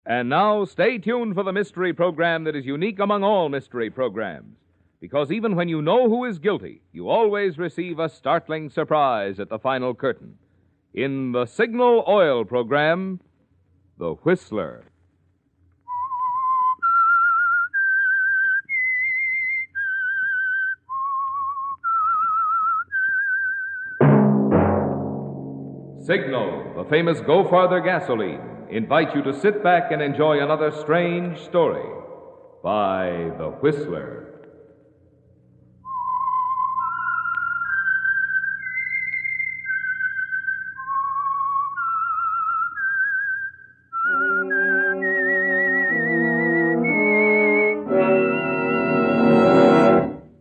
And now, stay tuned for the mystery program that is unique among all mystery programs. Because even when you know who is guilty, you always receive a startling surprise at the final curtain. In the Signal Oil program, The Whistler. Signal, the famous Go Farther gasoline, invite you to sit back and enjoy another strange story by The Whistler.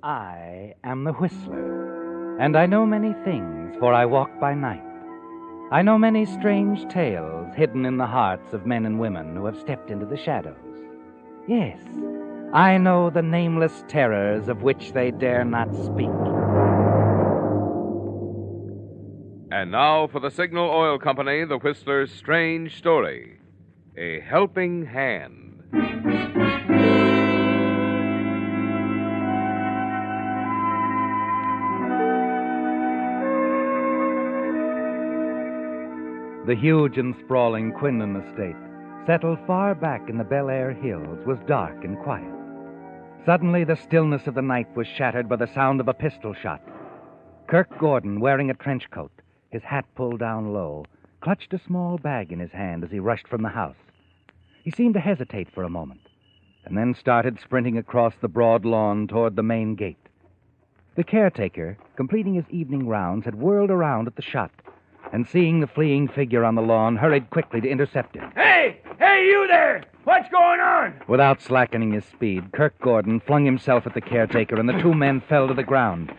I am the Whistler, and I know many things, for I walk by night. I know many strange tales hidden in the hearts of men and women who have stepped into the shadows. Yes, I know the nameless terrors of which they dare not speak. And now for the Signal Oil Company, The Whistler's strange story, A Helping Hand. The huge and sprawling Quinlan estate, settled far back in the Bel Air hills, was dark and quiet. Suddenly, the stillness of the night was shattered by the sound of a pistol shot. Kirk Gordon, wearing a trench coat, his hat pulled down low, clutched a small bag in his hand as he rushed from the house. He seemed to hesitate for a moment, and then started sprinting across the broad lawn toward the main gate. The caretaker, completing his evening rounds, had whirled around at the shot, and seeing the fleeing figure on the lawn, hurried quickly to intercept him. Hey, you there! What's going on? Without slackening his speed, Kirk Gordon flung himself at the caretaker, and the two men fell to the ground.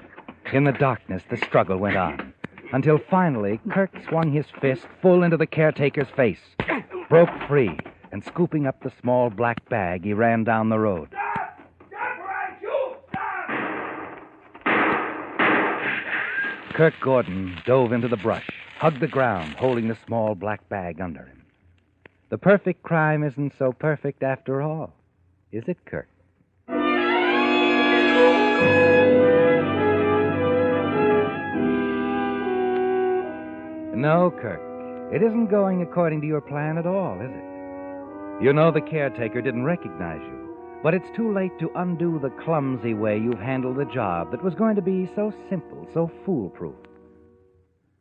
In the darkness, the struggle went on, until finally Kirk swung his fist full into the caretaker's face, broke free, and scooping up the small black bag, he ran down the road. Stop! Stop or I shoot! Stop! Kirk Gordon dove into the brush, hugged the ground, holding the small black bag under him. The perfect crime isn't so perfect after all, is it, Kirk? No, Kirk. It isn't going according to your plan at all, is it? You know the caretaker didn't recognize you, but it's too late to undo the clumsy way you've handled a job that was going to be so simple, so foolproof.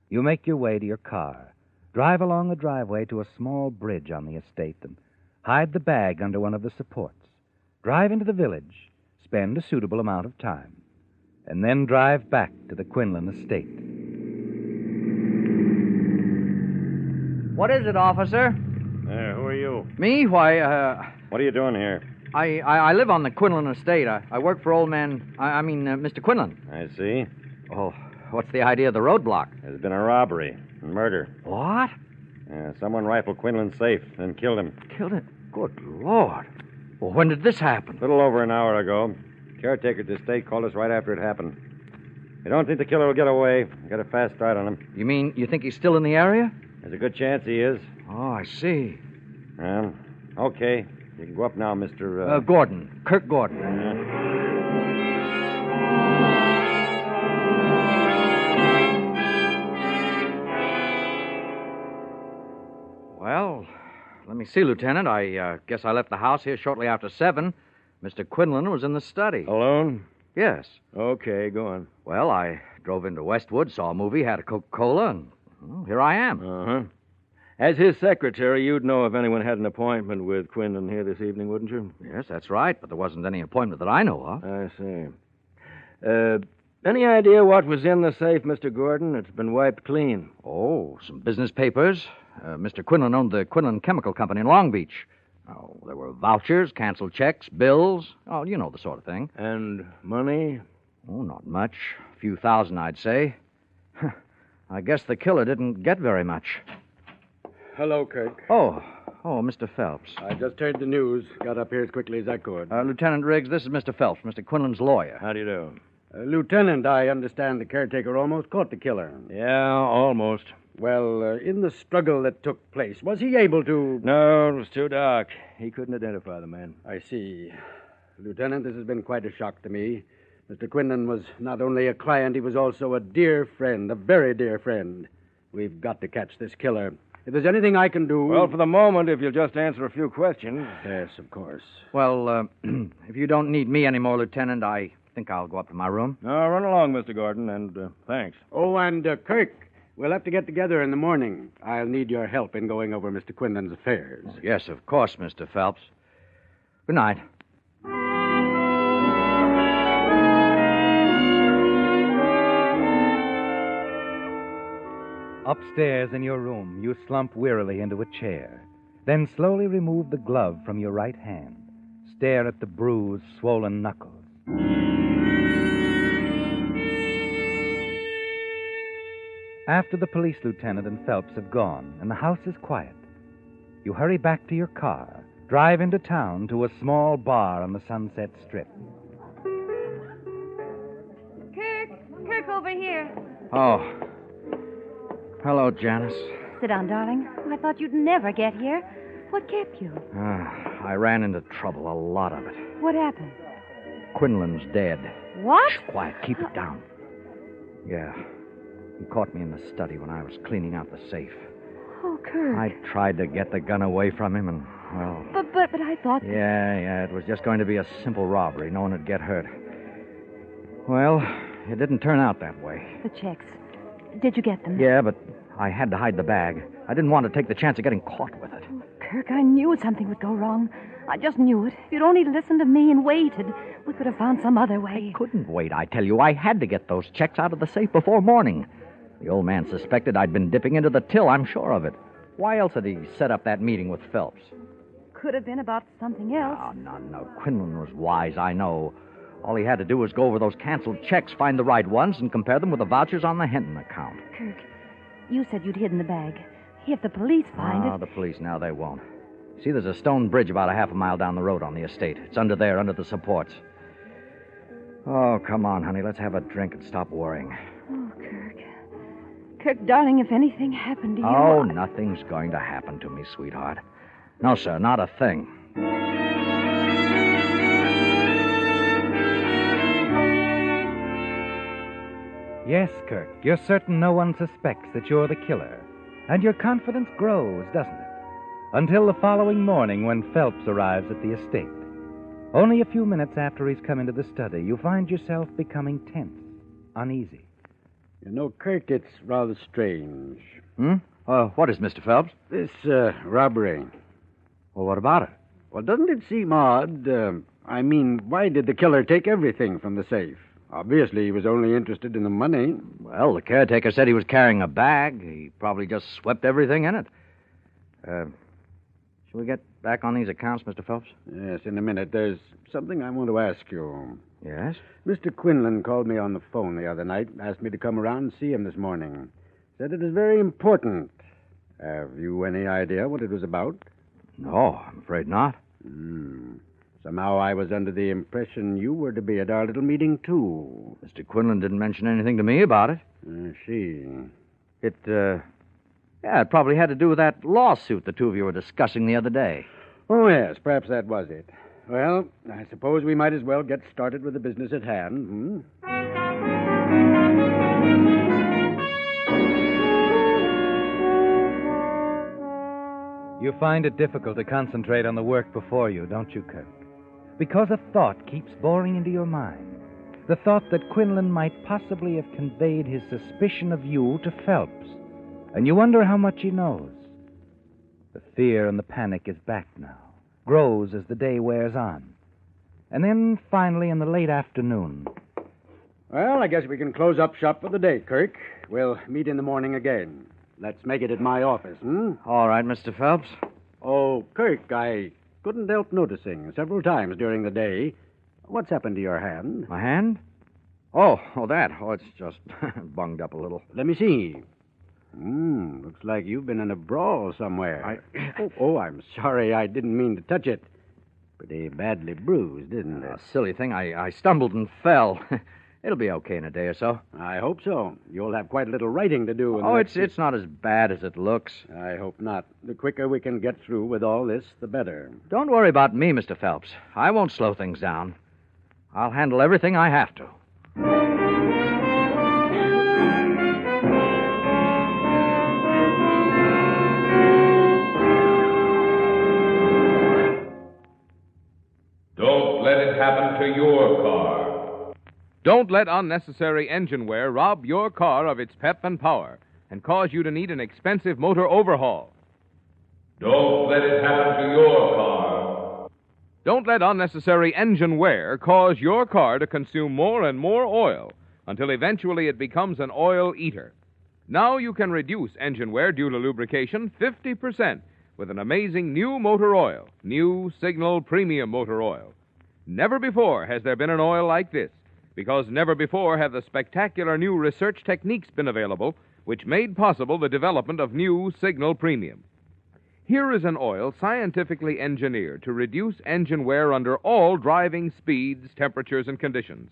You make your way to your car, drive along the driveway to a small bridge on the estate, and hide the bag under one of the supports. Drive into the village, spend a suitable amount of time, and then drive back to the Quinlan estate. What is it, officer? Who are you? Me? Why, What are you doing here? I live on the Quinlan estate. I work for old man, Mr. Quinlan. I see. Oh, what's the idea of the roadblock? There's been a robbery and murder. What? Someone rifled Quinlan's safe, then killed him. Killed it? Good Lord. Well, when did this happen? A little over an hour ago. Caretaker at the estate called us right after it happened. I don't think the killer will get away. Got a fast start on him. You mean you think he's still in the area? There's a good chance he is. Oh, I see. Okay. You can go up now, Mr. Gordon. Kirk Gordon. Well, let me see, Lieutenant. I guess I left the house here shortly after 7. Mr. Quinlan was in the study. Alone? Yes. Okay, go on. Well, I drove into Westwood, saw a movie, had a Coca-Cola, and here I am. Uh-huh. As his secretary, you'd know if anyone had an appointment with Quinlan here this evening, wouldn't you? Yes, that's right, but there wasn't any appointment that I know of. I see. Any idea what was in the safe, Mr. Gordon? It's been wiped clean. Oh, some business papers. Mr. Quinlan owned the Quinlan Chemical Company in Long Beach. Oh, there were vouchers, canceled checks, bills. Oh, you know the sort of thing. And money? Oh, not much. A few thousand, I'd say. I guess the killer didn't get very much. Hello, Kirk. Oh, Mr. Phelps. I just heard the news. Got up here as quickly as I could. Lieutenant Riggs, this is Mr. Phelps, Mr. Quinlan's lawyer. How do you do? Lieutenant, I understand the caretaker almost caught the killer. Yeah, almost. Well, in the struggle that took place, was he able to... No, it was too dark. He couldn't identify the man. I see. Lieutenant, this has been quite a shock to me. Mr. Quinlan was not only a client, he was also a dear friend, a very dear friend. We've got to catch this killer. If there's anything I can do... Well, for the moment, if you'll just answer a few questions. Yes, of course. Well, if you don't need me anymore, Lieutenant, I think I'll go up to my room. No, run along, Mr. Gordon, and thanks. Oh, and Kirk, we'll have to get together in the morning. I'll need your help in going over Mr. Quinlan's affairs. Yes, of course, Mr. Phelps. Good night. Upstairs in your room, you slump wearily into a chair. Then slowly remove the glove from your right hand. Stare at the bruised, swollen knuckles. After the police lieutenant and Phelps have gone and the house is quiet, you hurry back to your car, drive into town to a small bar on the Sunset Strip. Kirk, over here. Oh. Hello, Janice. Sit down, darling. I thought you'd never get here. What kept you? I ran into trouble, a lot of it. What happened? Quinlan's dead. What? Shh, quiet, keep it down. Yeah. He caught me in the study when I was cleaning out the safe. Oh, Kirk. I tried to get the gun away from him, and, well... But I thought... Yeah, it was just going to be a simple robbery. No one would get hurt. Well, it didn't turn out that way. The checks. Did you get them? Yeah, but I had to hide the bag. I didn't want to take the chance of getting caught with it. Oh, Kirk, I knew something would go wrong. I just knew it. If you'd only listened to me and waited, we could have found some other way. I couldn't wait, I tell you. I had to get those checks out of the safe before morning. The old man suspected I'd been dipping into the till, I'm sure of it. Why else had he set up that meeting with Phelps? Could have been about something else. No. Quinlan was wise, I know. All he had to do was go over those canceled checks, find the right ones, and compare them with the vouchers on the Hinton account. Kirk, you said you'd hidden the bag. If the police find it... The police, now they won't. See, there's a stone bridge about a half a mile down the road on the estate. It's under there, under the supports. Oh, come on, honey. Let's have a drink and stop worrying. Oh, Kirk. Kirk, darling, if anything happened to you... Oh, nothing's going to happen to me, sweetheart. No, sir, not a thing. Yes, Kirk, you're certain no one suspects that you're the killer. And your confidence grows, doesn't it? Until the following morning when Phelps arrives at the estate. Only a few minutes after he's come into the study, you find yourself becoming tense, uneasy. You know, Kirk, it's rather strange. What is, Mr. Phelps? This robbery. Well, what about it? Well, doesn't it seem odd? Why did the killer take everything from the safe? Obviously, he was only interested in the money. Well, the caretaker said he was carrying a bag. He probably just swept everything in it. Shall we get back on these accounts, Mr. Phelps? Yes, in a minute. There's something I want to ask you. Yes? Mr. Quinlan called me on the phone the other night, asked me to come around and see him this morning. Said it was very important. Have you any idea what it was about? No, I'm afraid not. Somehow I was under the impression you were to be at our little meeting, too. Mr. Quinlan didn't mention anything to me about it. I see. It probably had to do with that lawsuit the two of you were discussing the other day. Oh, yes, perhaps that was it. Well, I suppose we might as well get started with the business at hand, You find it difficult to concentrate on the work before you, don't you, Kirk? Because a thought keeps boring into your mind. The thought that Quinlan might possibly have conveyed his suspicion of you to Phelps. And you wonder how much he knows. The fear and the panic is back now, grows as the day wears on. And then, finally, in the late afternoon... Well, I guess we can close up shop for the day, Kirk. We'll meet in the morning again. Let's make it at my office, All right, Mr. Phelps. Oh, Kirk, I couldn't help noticing several times during the day. What's happened to your hand? My hand? Oh, that. Oh, it's just bunged up a little. Let me see. Looks like you've been in a brawl somewhere. I'm sorry. I didn't mean to touch it. Pretty badly bruised, isn't it? Silly thing. I stumbled and fell. It'll be okay in a day or so. I hope so. You'll have quite a little writing to do. Oh, it's not as bad as it looks. I hope not. The quicker we can get through with all this, the better. Don't worry about me, Mr. Phelps. I won't slow things down. I'll handle everything I have to. Don't let it happen to your car. Don't let unnecessary engine wear rob your car of its pep and power and cause you to need an expensive motor overhaul. Don't let it happen to your car. Don't let unnecessary engine wear cause your car to consume more and more oil until eventually it becomes an oil eater. Now you can reduce engine wear due to lubrication 50% with an amazing new motor oil, new Signal Premium Motor Oil. Never before has there been an oil like this, because never before have the spectacular new research techniques been available which made possible the development of new Signal Premium. Here is an oil scientifically engineered to reduce engine wear under all driving speeds, temperatures, and conditions,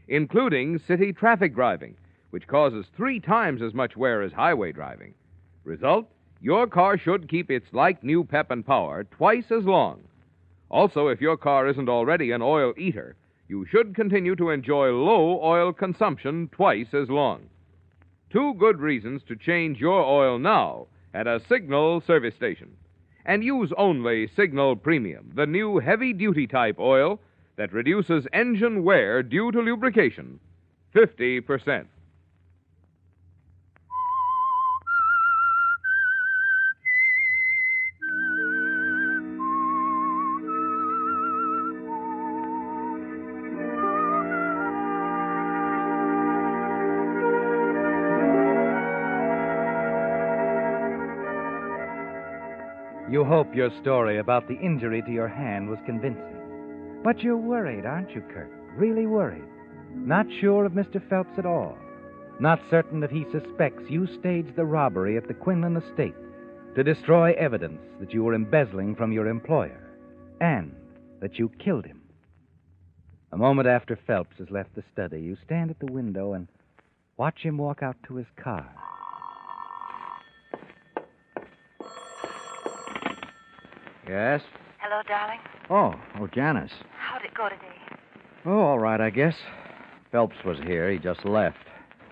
including city traffic driving, which causes 3 times as much wear as highway driving. Result? Your car should keep its like-new pep and power twice as long. Also, if your car isn't already an oil eater, you should continue to enjoy low oil consumption twice as long. 2 good reasons to change your oil now at a Signal service station. And use only Signal Premium, the new heavy-duty type oil that reduces engine wear due to lubrication 50%. You hope your story about the injury to your hand was convincing. But you're worried, aren't you, Kirk? Really worried. Not sure of Mr. Phelps at all. Not certain that he suspects you staged the robbery at the Quinlan estate to destroy evidence that you were embezzling from your employer, and that you killed him. A moment after Phelps has left the study, you stand at the window and watch him walk out to his car. Yes? Hello, darling. Oh, Janice. How'd it go today? Oh, all right, I guess. Phelps was here. He just left.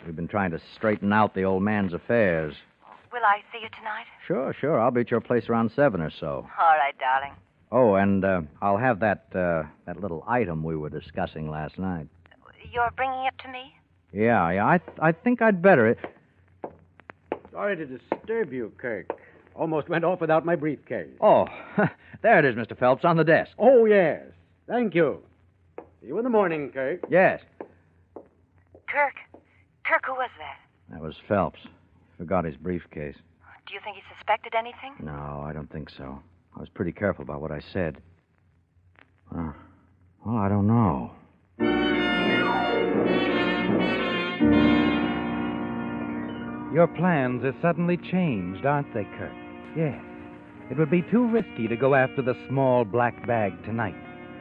We've been trying to straighten out the old man's affairs. Will I see you tonight? Sure. I'll be at your place around 7 or so. All right, darling. Oh, and I'll have that little item we were discussing last night. You're bringing it to me? Yeah, I think I'd better. Sorry to disturb you, Kirk. Almost went off without my briefcase. Oh, there it is, Mr. Phelps, on the desk. Oh, yes. Thank you. See you in the morning, Kirk. Yes. Kirk, who was that? That was Phelps. Forgot his briefcase. Do you think he suspected anything? No, I don't think so. I was pretty careful about what I said. Well, I don't know. Your plans are suddenly changed, aren't they, Kirk? Yes. It would be too risky to go after the small black bag tonight,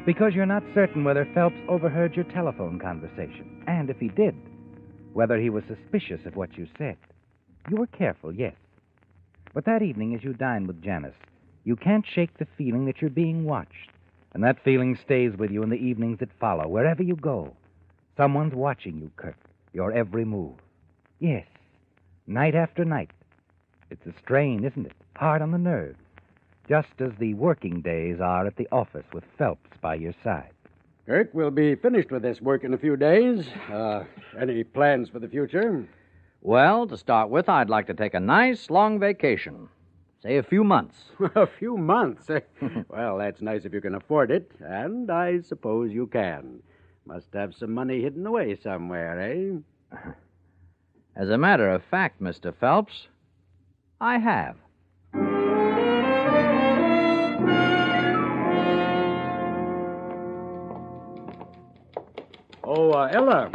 because you're not certain whether Phelps overheard your telephone conversation, and if he did, whether he was suspicious of what you said. You were careful, yes. But that evening, as you dined with Janice, you can't shake the feeling that you're being watched, and that feeling stays with you in the evenings that follow, wherever you go. Someone's watching you, Kirk, your every move. Yes, night after night. It's a strain, isn't it? Hard on the nerves. Just as the working days are at the office with Phelps by your side. Kirk, we'll be finished with this work in a few days. Any plans for the future? Well, to start with, I'd like to take a nice long vacation. Say a few months. A few months? Well, that's nice if you can afford it, and I suppose you can. Must have some money hidden away somewhere, eh? As a matter of fact, Mr. Phelps, I have. Oh, Ella.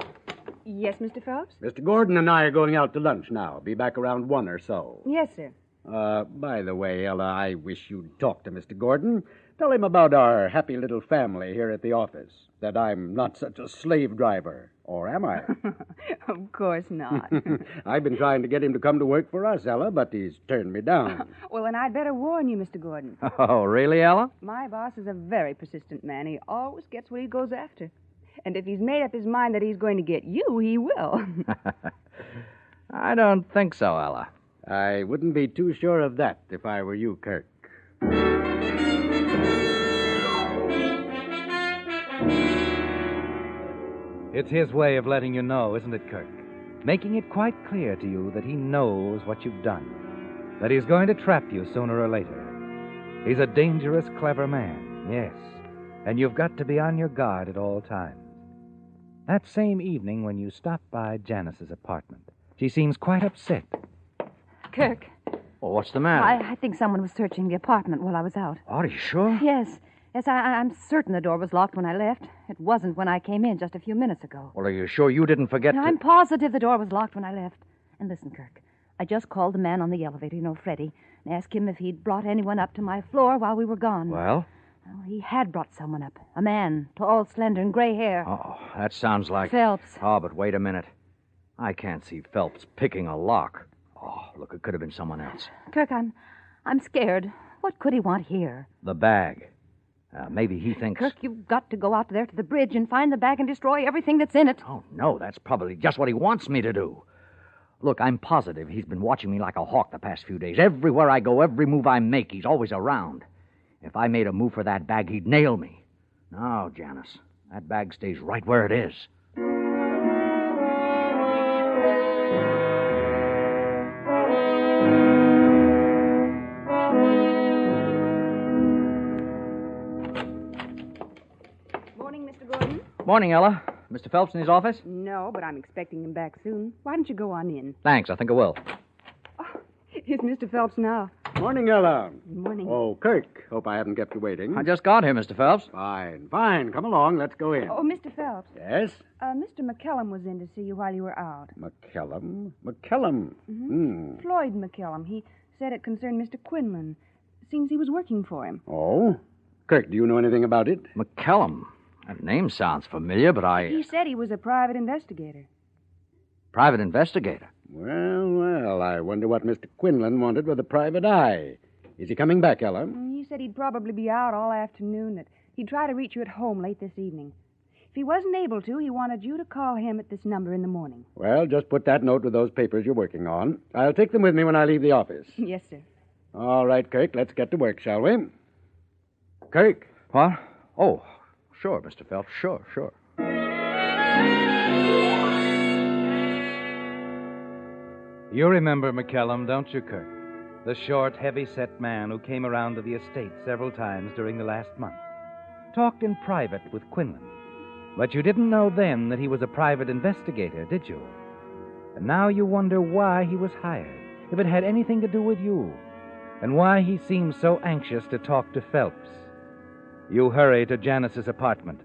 Yes, Mr. Phelps? Mr. Gordon and I are going out to lunch now. Be back around 1 or so. Yes, sir. By the way, Ella, I wish you'd talk to Mr. Gordon. Tell him about our happy little family here at the office. That I'm not such a slave driver. Or am I? Of course not. I've been trying to get him to come to work for us, Ella, but he's turned me down. Well, then I'd better warn you, Mr. Gordon. Oh, really, Ella? My boss is a very persistent man. He always gets what he goes after. And if he's made up his mind that he's going to get you, he will. I don't think so, Ella. I wouldn't be too sure of that if I were you, Kirk. It's his way of letting you know, isn't it, Kirk? Making it quite clear to you that he knows what you've done. That he's going to trap you sooner or later. He's a dangerous, clever man, yes. And you've got to be on your guard at all times. That same evening when you stopped by Janice's apartment, she seems quite upset. Kirk, Well, what's the matter? I think someone was searching the apartment while I was out. Oh, are you sure? Yes, I'm certain the door was locked when I left. It wasn't when I came in just a few minutes ago. Well, are you sure you didn't forget I'm positive the door was locked when I left. And listen, Kirk, I just called the man on the elevator, Freddie, and asked him if he'd brought anyone up to my floor while we were gone. Well? Well, he had brought someone up. A man, tall, slender, and gray hair. Oh, that sounds like... Phelps. Oh, but wait a minute. I can't see Phelps picking a lock. Oh, look, it could have been someone else. Kirk, I'm scared. What could he want here? The bag. Maybe he thinks... Kirk, you've got to go out there to the bridge and find the bag and destroy everything that's in it. Oh, no, that's probably just what he wants me to do. Look, I'm positive he's been watching me like a hawk the past few days. Everywhere I go, every move I make, he's always around. If I made a move for that bag, he'd nail me. No, Janice, that bag stays right where it is. Morning, Mr. Gordon. Morning, Ella. Mr. Phelps in his office? No, but I'm expecting him back soon. Why don't you go on in? Thanks, I think I will. Here's Mr. Phelps now. Morning, Ella. Morning. Oh, Kirk. Hope I haven't kept you waiting. I just got here, Mr. Phelps. Fine. Come along. Let's go in. Oh, Mr. Phelps. Yes? Mr. McKellum was in to see you while you were out. McKellum? Floyd McKellum. He said it concerned Mr. Quinlan. Seems he was working for him. Oh? Kirk, do you know anything about it? McKellum. That name sounds familiar, but He said he was a private investigator. Private investigator? Well, I wonder what Mr. Quinlan wanted with a private eye. Is he coming back, Ella? He said he'd probably be out all afternoon, that he'd try to reach you at home late this evening. If he wasn't able to, he wanted you to call him at this number in the morning. Well, just put that note with those papers you're working on. I'll take them with me when I leave the office. Yes, sir. All right, Kirk, let's get to work, shall we? Kirk. What? Oh, sure, Mr. Phelps. Sure. You remember McKellum, don't you, Kirk? The short, heavy-set man who came around to the estate several times during the last month. Talked in private with Quinlan. But you didn't know then that he was a private investigator, did you? And now you wonder why he was hired, if it had anything to do with you, and why he seemed so anxious to talk to Phelps. You hurry to Janice's apartment.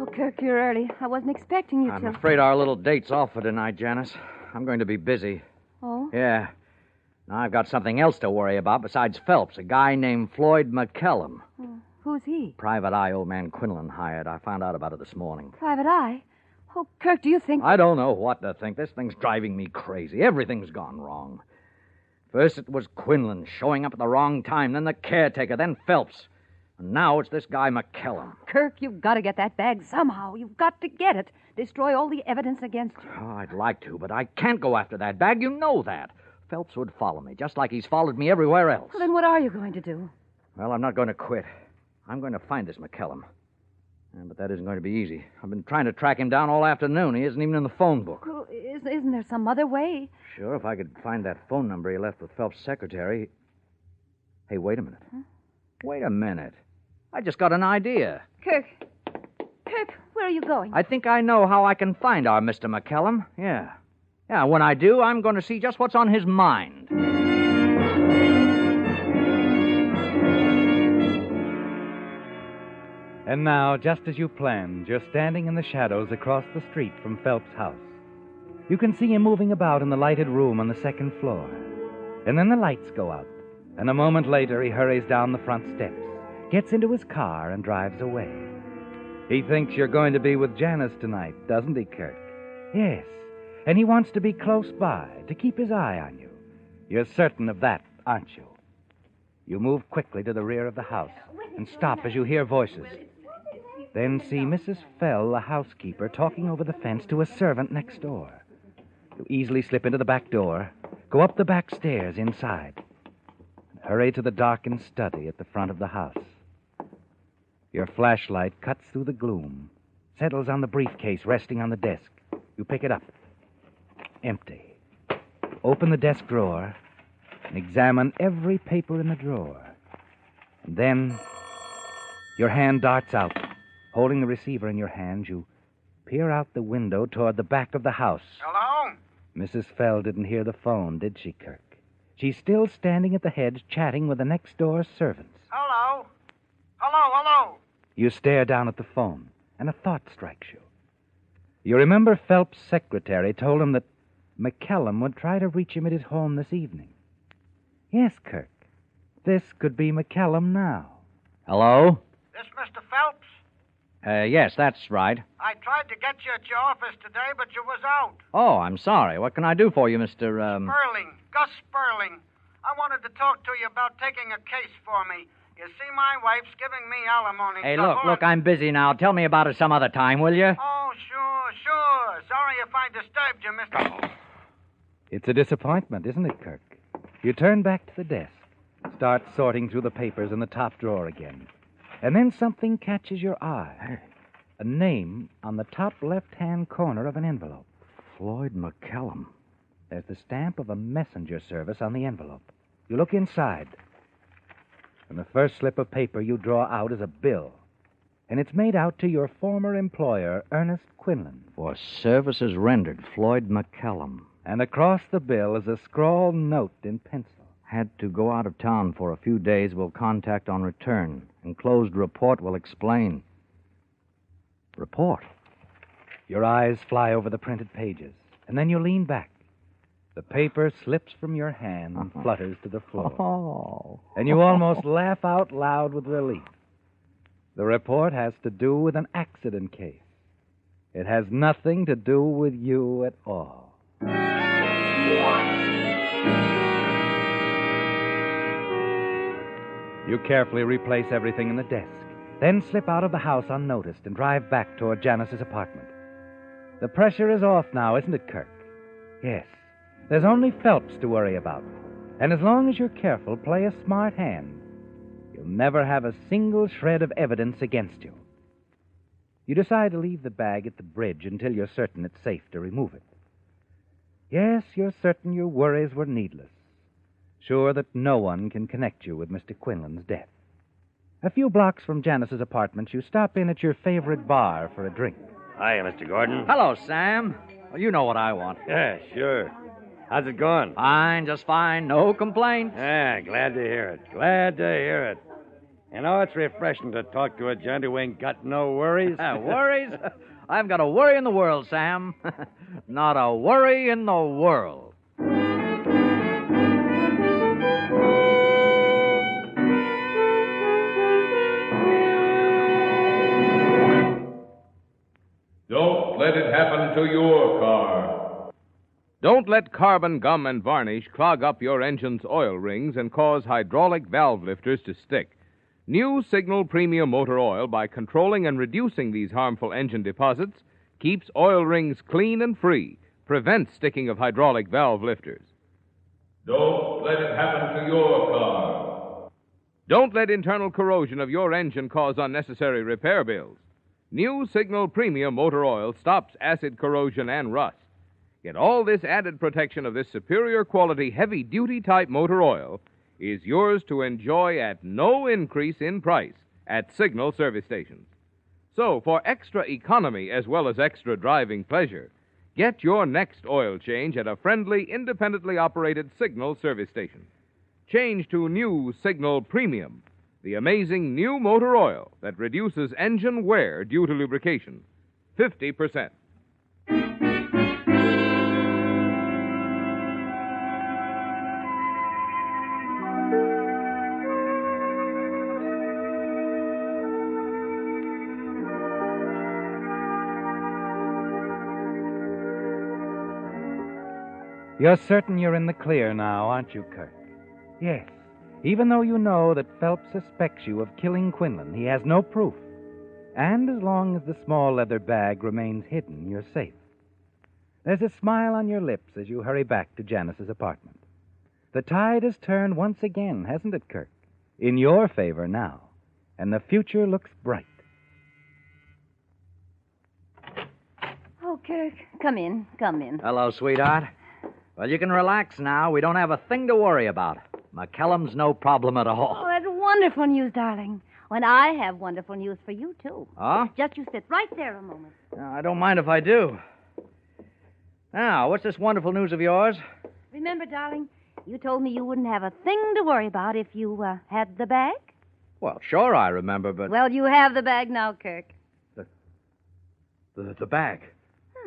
Oh, Kirk, you're early. I wasn't expecting you I'm to. afraid our little date's off for tonight, Janice. I'm going to be busy. Oh? Yeah. Now, I've got something else to worry about besides Phelps, a guy named Floyd McKellum. Who's he? Private eye old man Quinlan hired. I found out about it this morning. Private eye? Oh, Kirk, do you think... I don't know what to think. This thing's driving me crazy. Everything's gone wrong. First it was Quinlan showing up at the wrong time, then the caretaker, then Phelps. And now it's this guy McKellum. Kirk, you've got to get that bag somehow. You've got to get it. Destroy all the evidence against you. Oh, I'd like to, but I can't go after that bag. You know that. Phelps would follow me, just like he's followed me everywhere else. Well, then what are you going to do? Well, I'm not going to quit. I'm going to find this McKellum. But that isn't going to be easy. I've been trying to track him down all afternoon. He isn't even in the phone book. Well, isn't there some other way? Sure, if I could find that phone number he left with Phelps' secretary. Hey, wait a minute. Huh? Wait a minute. I just got an idea. Kirk, where are you going? I think I know how I can find our Mr. McKellum. Yeah, when I do, I'm going to see just what's on his mind. And now, just as you planned, you're standing in the shadows across the street from Phelps' house. You can see him moving about in the lighted room on the second floor. And then the lights go out, and a moment later he hurries down the front steps, gets into his car, and drives away. He thinks you're going to be with Janice tonight, doesn't he, Kirk? Yes, and he wants to be close by, to keep his eye on you. You're certain of that, aren't you? You move quickly to the rear of the house and stop as you hear voices. Then see Mrs. Fell, the housekeeper, talking over the fence to a servant next door. You easily slip into the back door, go up the back stairs inside, and hurry to the darkened study at the front of the house. Your flashlight cuts through the gloom, settles on the briefcase resting on the desk. You pick it up. Empty. Open the desk drawer and examine every paper in the drawer. And then your hand darts out. Holding the receiver in your hand, you peer out the window toward the back of the house. Hello? Mrs. Fell didn't hear the phone, did she, Kirk? She's still standing at the hedge chatting with the next-door servants. Hello? Hello? You stare down at the phone, and a thought strikes you. You remember Phelps' secretary told him that McCallum would try to reach him at his home this evening. Yes, Kirk. This could be McCallum now. Hello? This Mr. Phelps? Yes, that's right. I tried to get you at your office today, but you was out. Oh, I'm sorry. What can I do for you, Mr. Sperling. Gus Sperling. I wanted to talk to you about taking a case for me. You see, my wife's giving me alimony. Hey, look, I'm busy now. Tell me about it some other time, will you? Oh, sure. Sorry if I disturbed you, Mr. It's a disappointment, isn't it, Kirk? You turn back to the desk, start sorting through the papers in the top drawer again. And then something catches your eye. A name on the top left-hand corner of an envelope. Floyd McCallum. There's the stamp of a messenger service on the envelope. You look inside. And the first slip of paper you draw out is a bill. And it's made out to your former employer, Ernest Quinlan. For services rendered, Floyd McCallum. And across the bill is a scrawled note in pencil. Had to go out of town for a few days. Will contact on return. Enclosed report will explain. Report? Your eyes fly over the printed pages, and then you lean back. The paper slips from your hand and flutters to the floor. Oh. And you almost laugh out loud with relief. The report has to do with an accident case. It has nothing to do with you at all. You carefully replace everything in the desk, then slip out of the house unnoticed and drive back toward Janice's apartment. The pressure is off now, isn't it, Kirk? Yes. There's only Phelps to worry about. And as long as you're careful, play a smart hand, you'll never have a single shred of evidence against you. You decide to leave the bag at the bridge until you're certain it's safe to remove it. Yes, you're certain your worries were needless. Sure that no one can connect you with Mr. Quinlan's death. A few blocks from Janice's apartment, you stop in at your favorite bar for a drink. Hiya, Mr. Gordon. Hello, Sam. Well, you know what I want. Yeah, sure. How's it going? Fine, just fine. No complaints. Yeah, glad to hear it. You know, it's refreshing to talk to a gent who ain't got no worries. Worries? I haven't got a worry in the world, Sam. Not a worry in the world. Don't let it happen to your car. Don't let carbon gum and varnish clog up your engine's oil rings and cause hydraulic valve lifters to stick. New Signal Premium Motor Oil, by controlling and reducing these harmful engine deposits, keeps oil rings clean and free, prevents sticking of hydraulic valve lifters. Don't let it happen to your car. Don't let internal corrosion of your engine cause unnecessary repair bills. New Signal Premium Motor Oil stops acid corrosion and rust. Yet all this added protection of this superior quality heavy-duty type motor oil is yours to enjoy at no increase in price at Signal service stations. So, for extra economy as well as extra driving pleasure, get your next oil change at a friendly, independently operated Signal service station. Change to new Signal Premium, the amazing new motor oil that reduces engine wear due to lubrication 50%. You're certain you're in the clear now, aren't you, Kirk? Yes. Even though you know that Phelps suspects you of killing Quinlan, he has no proof. And as long as the small leather bag remains hidden, you're safe. There's a smile on your lips as you hurry back to Janice's apartment. The tide has turned once again, hasn't it, Kirk? In your favor now. And the future looks bright. Oh, Kirk, come in. Hello, sweetheart. Well, you can relax now. We don't have a thing to worry about. McCallum's no problem at all. Oh, that's wonderful news, darling. When I have wonderful news for you, too. Huh? Just you sit right there a moment. I don't mind if I do. Now, what's this wonderful news of yours? Remember, darling, you told me you wouldn't have a thing to worry about if you had the bag? Well, sure I remember, but... Well, you have the bag now, Kirk. The bag.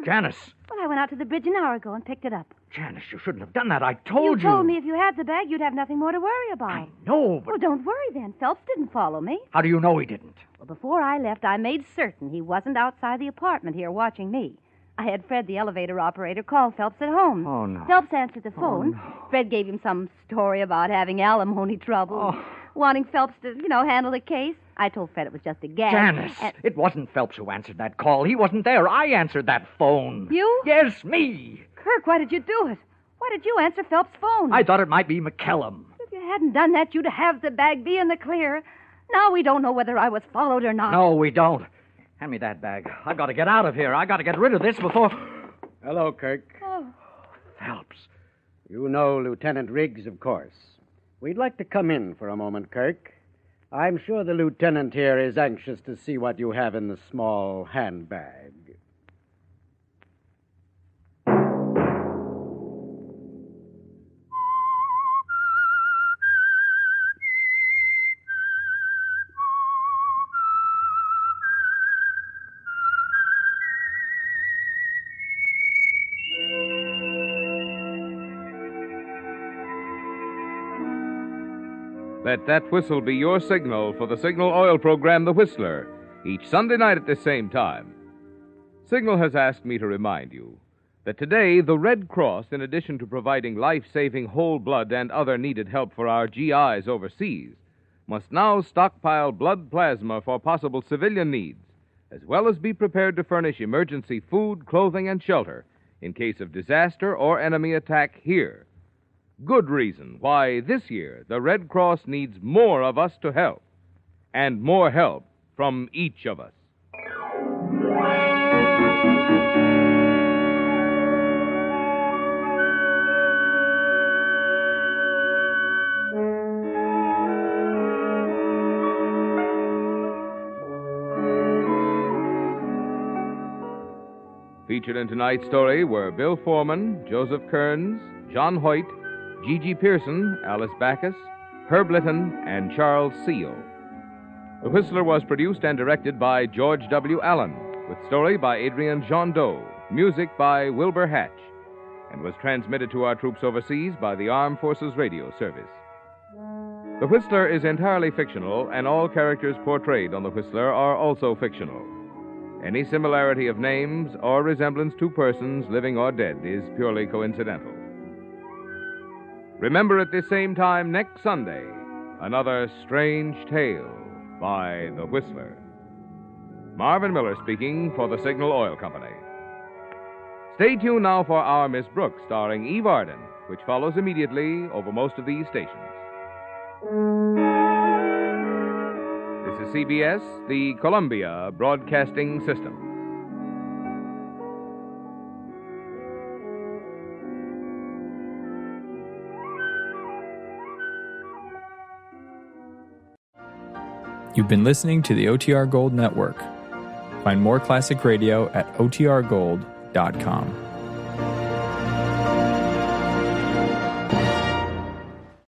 Janice. Well, I went out to the bridge an hour ago and picked it up. Janice, you shouldn't have done that. I told you. You told me if you had the bag, you'd have nothing more to worry about. I know, but... Well, don't worry then. Phelps didn't follow me. How do you know he didn't? Well, before I left, I made certain he wasn't outside the apartment here watching me. I had Fred, the elevator operator, call Phelps at home. Oh, no. Phelps answered the phone. Oh, no. Fred gave him some story about having alimony trouble. Oh. Wanting Phelps to, handle the case. I told Fred it was just a gag. Janice, it wasn't Phelps who answered that call. He wasn't there. I answered that phone. You? Yes, me. Kirk, why did you do it? Why did you answer Phelps' phone? I thought it might be McCallum. If you hadn't done that, you'd have the bag, be in the clear. Now we don't know whether I was followed or not. No, we don't. Hand me that bag. I've got to get out of here. I've got to get rid of this before... Hello, Kirk. Oh. Phelps. You know Lieutenant Riggs, of course. We'd like to come in for a moment, Kirk. I'm sure the lieutenant here is anxious to see what you have in the small handbag. Let that whistle be your signal for the Signal Oil program, The Whistler, each Sunday night at the same time. Signal has asked me to remind you that today the Red Cross, in addition to providing life-saving whole blood and other needed help for our GIs overseas, must now stockpile blood plasma for possible civilian needs, as well as be prepared to furnish emergency food, clothing, and shelter in case of disaster or enemy attack here. Good reason why this year the Red Cross needs more of us to help, and more help from each of us. Featured in tonight's story were Bill Foreman, Joseph Kearns, John Hoyt, Gigi Pearson, Alice Backus, Herb Litton, and Charles Seal. The Whistler was produced and directed by George W. Allen, with story by Adrian Jondeau, music by Wilbur Hatch, and was transmitted to our troops overseas by the Armed Forces Radio Service. The Whistler is entirely fictional, and all characters portrayed on The Whistler are also fictional. Any similarity of names or resemblance to persons, living or dead, is purely coincidental. Remember at this same time next Sunday, another strange tale by The Whistler. Marvin Miller speaking for the Signal Oil Company. Stay tuned now for Our Miss Brooks, starring Eve Arden, which follows immediately over most of these stations. This is CBS, the Columbia Broadcasting System. You've been listening to the OTR Gold Network. Find more classic radio at otrgold.com.